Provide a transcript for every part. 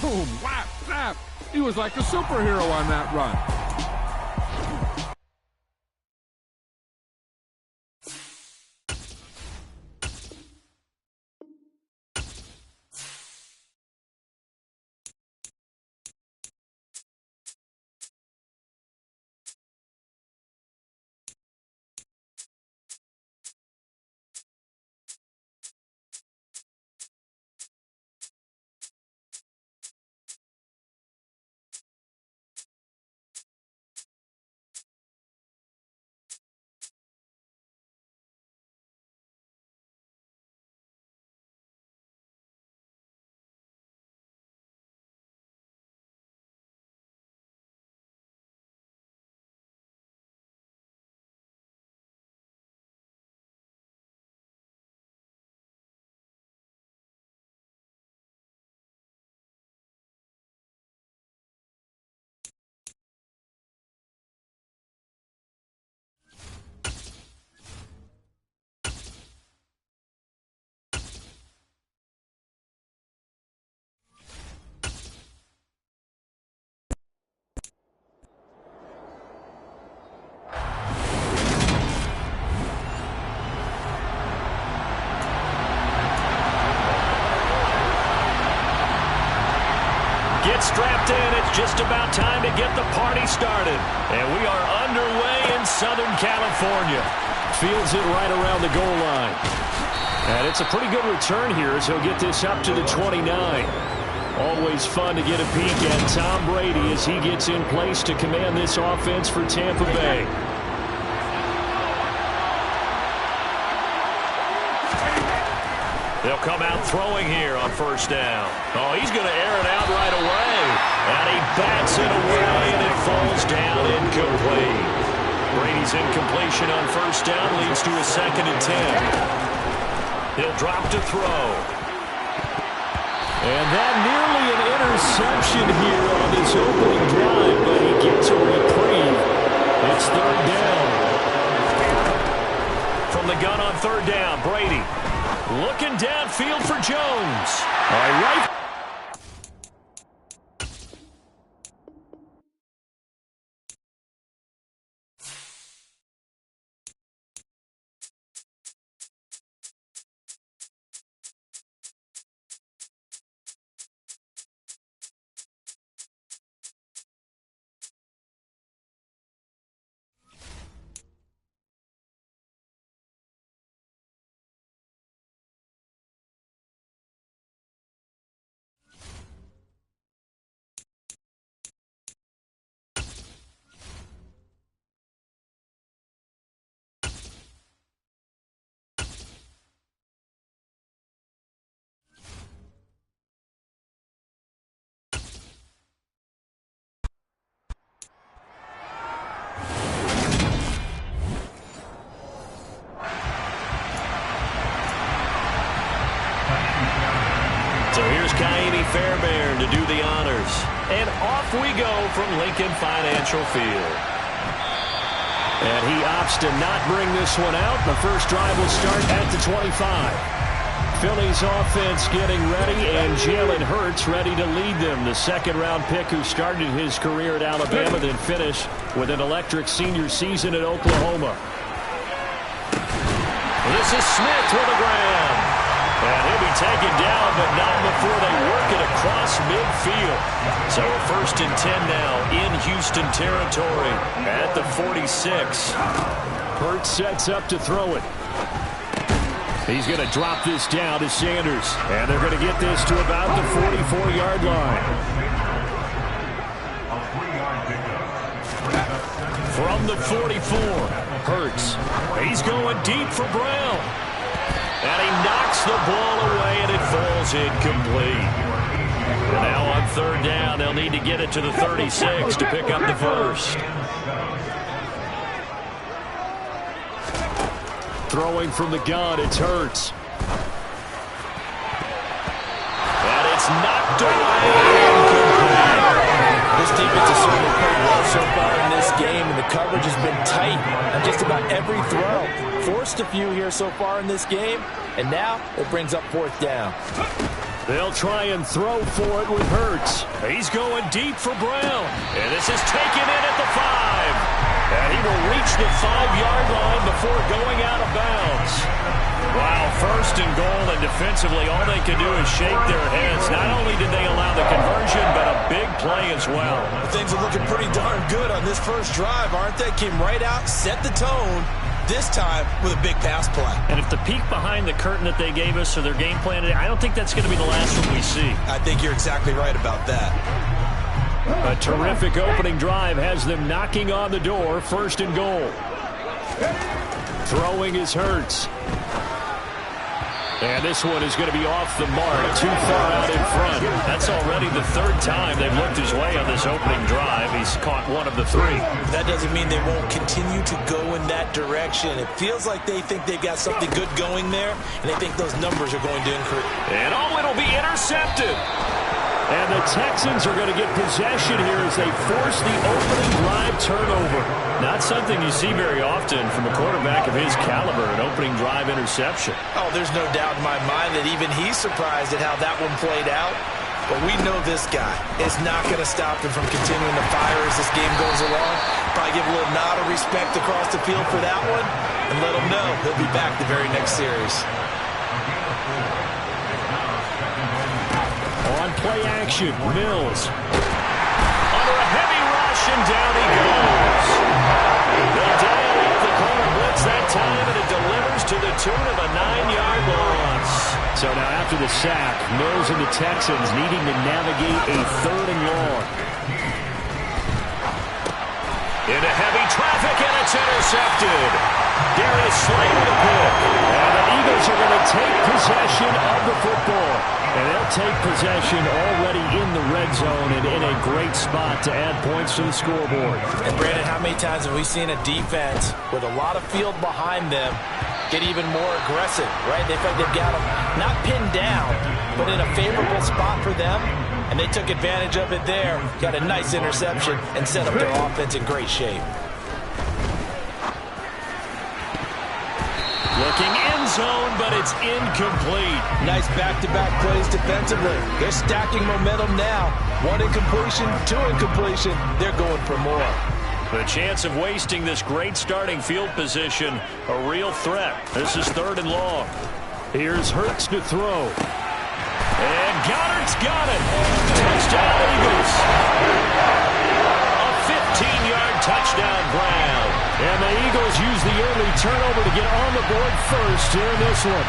Boom, whap, snap. He was like a superhero on that run. Get strapped in. It's just about time to get the party started. And we are underway in Southern California. Fields it right around the goal line. And it's a pretty good return here as he'll get this up to the 29. Always fun to get a peek at Tom Brady as he gets in place to command this offense for Tampa Bay. They'll come out throwing here on first down. Oh, he's going to air it out right away. And he bats it away, and it falls down incomplete. Brady's incompletion on first down leads to a 2nd and 10. He'll drop to throw. And that nearly an interception here on this opening drive, but he gets a reprieve. It's 3rd down. From the gun on 3rd down, Brady. Looking downfield for Jones. All right. Fairbairn to do the honors. And off we go from Lincoln Financial Field. And he opts to not bring this one out. The first drive will start at the 25. Philly's offense getting ready, and Jalen Hurts ready to lead them. The 2nd-round pick who started his career at Alabama, then finished with an electric senior season at Oklahoma. This is Smith with a grab. And he'll be taken down, but not before they work it across midfield. So 1st and 10 now in Houston territory at the 46. Hurts sets up to throw it. He's going to drop this down to Sanders. And they're going to get this to about the 44-yard line. From the 44, Hurts. He's going deep for Brown. And he knocks the ball away, and it falls incomplete. And now on 3rd down, they'll need to get it to the 36 to pick up the first. Throwing from the gun, it's Hurts. And it's knocked away. This defense has certainly played well so far in this game, and the coverage has been tight on just about every throw. Forced a few here so far in this game, and now it brings up 4th down. They'll try and throw for it with Hurts. He's going deep for Brown. And this is taken in at the 5. And he will reach the 5-yard line before going out of bounds. Wow, first and goal, and defensively, all they can do is shake their heads. Not only did they allow the conversion, but a big play as well. Things are looking pretty darn good on this first drive, aren't they? Came right out, set the tone, this time with a big pass play. And if the peek behind the curtain that they gave us or their game plan, I don't think that's going to be the last one we see. I think you're exactly right about that. A terrific opening drive has them knocking on the door, first and goal. Throwing is Hurts. And this one is going to be off the mark, too far out in front. That's already the 3rd time they've looked his way on this opening drive. He's caught one of the 3. That doesn't mean they won't continue to go in that direction. It feels like they think they've got something good going there, and they think those numbers are going to increase. And it'll be intercepted. And the Texans are going to get possession here as they force the opening drive turnover. Not something you see very often from a quarterback of his caliber, an opening drive interception. Oh, there's no doubt in my mind that even he's surprised at how that one played out. But we know this guy is not going to stop him from continuing to fire as this game goes along. Probably give a little nod of respect across the field for that one and let him know he'll be back the very next series. On play action, Mills. Under a heavy rush, and down he goes. They dial up the corner blitz that time, and it delivers to the tune of a 9-yard loss. So now after the sack, Mills and the Texans needing to navigate a 3rd and long. Into heavy traffic, and it's intercepted. Darius Slay with a pick. And the Eagles are going to take possession of the football. And they'll take possession already in the red zone and in a great spot to add points to the scoreboard. And Brandon, how many times have we seen a defense with a lot of field behind them get even more aggressive, right? They feel like they've got them not pinned down, but in a favorable spot for them. And they took advantage of it there, got a nice interception, and set up their offense in great shape. Looking end zone, but it's incomplete. Nice back-to-back plays defensively. They're stacking momentum now. 1 incompletion, 2 incompletion. They're going for more. The chance of wasting this great starting field position, a real threat. This is 3rd and long. Here's Hurts to throw. And Goddard's got it. Touchdown, Eagles. A 15-yard touchdown, Brown. And the Eagles use the early turnover to get on the board first here in this one.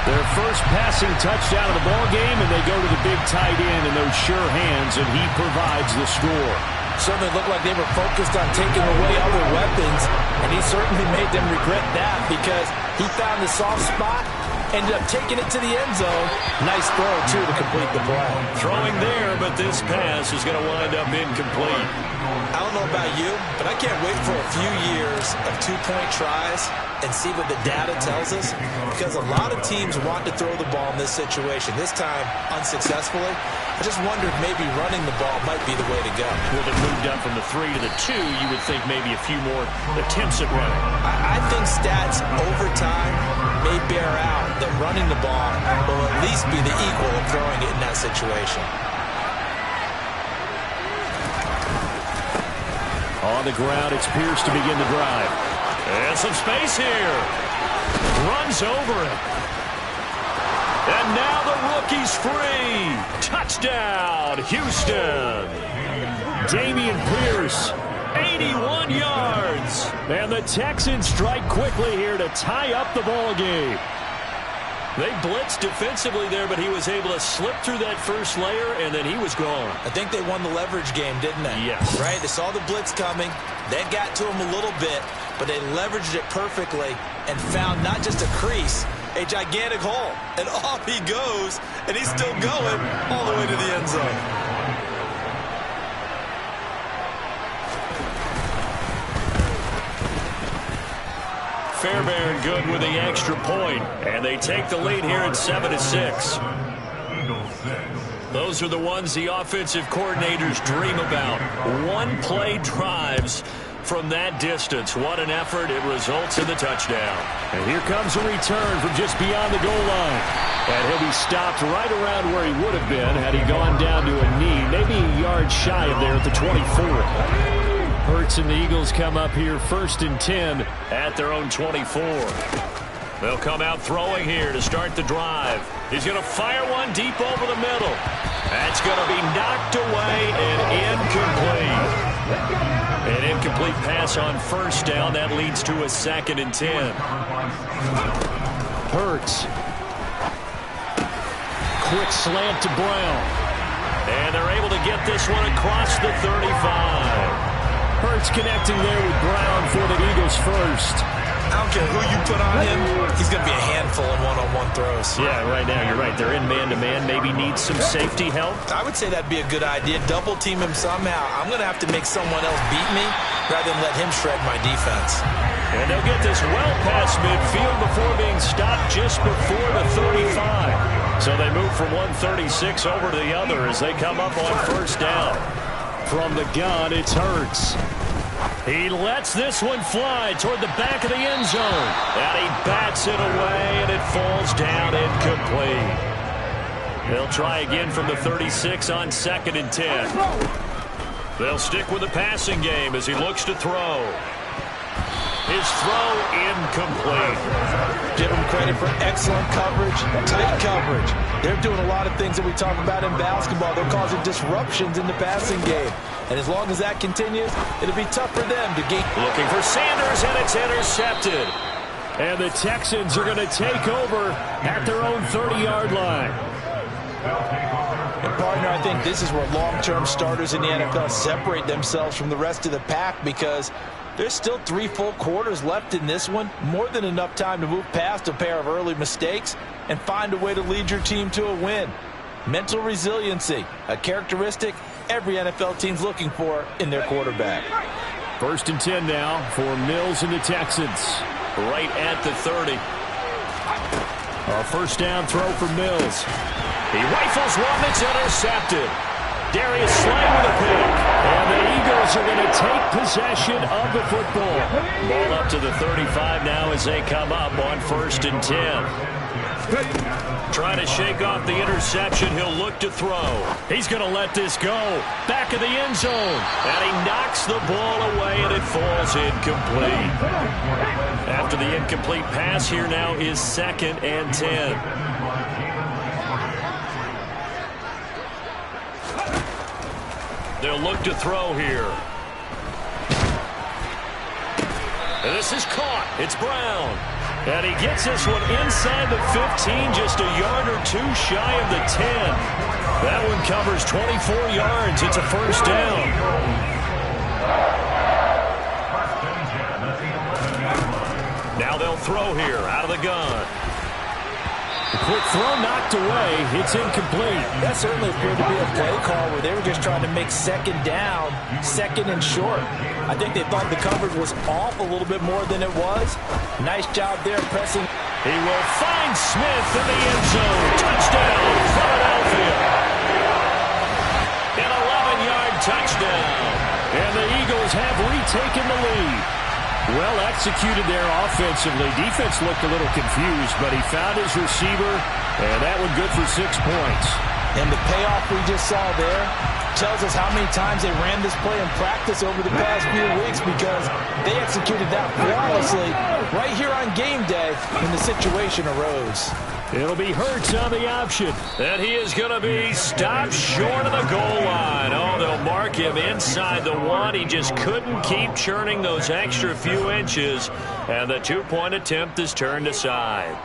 Their first passing touchdown of the ball game, and they go to the big tight end in those sure hands, and he provides the score. Certainly looked like they were focused on taking away other weapons, and he certainly made them regret that because he found the soft spot, ended up taking it to the end zone. Nice throw, too, to complete the play. Throwing there, but this pass is going to wind up incomplete. I don't know about you, but I can't wait for a few years of 2-point tries and see what the data tells us, because a lot of teams want to throw the ball in this situation. This time, unsuccessfully. I just wonder if maybe running the ball might be the way to go. With it moved up from the 3 to the 2, you would think maybe a few more attempts at running. I think stats over time may bear out that running the ball will at least be the equal of throwing it in that situation. On the ground, it's Pierce to begin the drive. And some space here. Runs over it. And now the rookie's free. Touchdown, Houston. Damian Pierce, 81 yards. And the Texans strike quickly here to tie up the ball game. They blitzed defensively there, but he was able to slip through that first layer, and then he was gone. I think they won the leverage game, didn't they? Yes. Right? They saw the blitz coming. They got to him a little bit, but they leveraged it perfectly and found not just a crease, a gigantic hole. And off he goes, and he's still going all the way to the end zone. Fairbairn good with the extra point, and they take the lead here at 7-6. Those are the ones the offensive coordinators dream about. One-play drives from that distance. What an effort. It results in the touchdown. And here comes a return from just beyond the goal line. And he'll be stopped right around where he would have been had he gone down to a knee, maybe a yard shy of there at the 24. Hurts and the Eagles come up here 1st and 10 at their own 24. They'll come out throwing here to start the drive. He's going to fire one deep over the middle. That's going to be knocked away and incomplete. An incomplete pass on 1st down. That leads to a 2nd and 10. Hurts. Quick slant to Brown. And they're able to get this one across the 35. Hurts connecting there with Brown for the Eagles first. I don't care who you put on him, he's going to be a handful in one-on-one throws. Yeah, right now you're right. They're in man-to-man. Maybe need some safety help. I would say that'd be a good idea. Double team him somehow. I'm going to have to make someone else beat me rather than let him shred my defense. And they'll get this well past midfield before being stopped just before the 35. So they move from 136 over to the other as they come up on 1st down. From the gun, it's Hurts. He lets this one fly toward the back of the end zone. And he bats it away, and it falls down incomplete. They'll try again from the 36 on 2nd and 10. They'll stick with the passing game as he looks to throw. His throw incomplete. Give him credit for excellent coverage, tight coverage. They're doing a lot of things that we talk about in basketball. They're causing disruptions in the passing game. And as long as that continues, it'll be tough for them to gain. Looking for Sanders, and it's intercepted. And the Texans are going to take over at their own 30-yard line. And partner, I think this is where long-term starters in the NFL separate themselves from the rest of the pack, because there's still 3 full quarters left in this one. More than enough time to move past a pair of early mistakes and find a way to lead your team to a win. Mental resiliency, a characteristic every NFL team's looking for in their quarterback. 1st and 10 now for Mills and the Texans. Right at the 30. A 1st down throw for Mills. He rifles one that's intercepted. Darius Slay with a pick. And the Eagles are going to take possession of the football. Ball up to the 35 now as they come up on 1st and 10. Trying to shake off the interception. He'll look to throw. He's going to let this go. Back of the end zone. And he knocks the ball away, and it falls incomplete. After the incomplete pass, here now is 2nd and 10. They'll look to throw here. And this is caught. It's Brown. And he gets this one inside the 15, just a yard or 2 shy of the 10. That one covers 24 yards. It's a 1st down. Now they'll throw here out of the gun. The quick throw knocked away. It's incomplete. That certainly appeared to be a play call where they were just trying to make 2nd down, 2nd and short. I think they thought the coverage was off a little bit more than it was. Nice job there pressing. He will find Smith in the end zone. Touchdown, Philadelphia. An 11-yard touchdown. And the Eagles have retaken the lead. Well executed there offensively. Defense looked a little confused, but he found his receiver, and that one good for 6 points. And the payoff we just saw there tells us how many times they ran this play in practice over the past few weeks, because they executed that flawlessly right here on game day when the situation arose. It'll be Hurts on the option. And he is going to be stopped short of the goal line. Oh, they'll mark him inside the 1. He just couldn't keep churning those extra few inches. And the 2-point attempt is turned aside.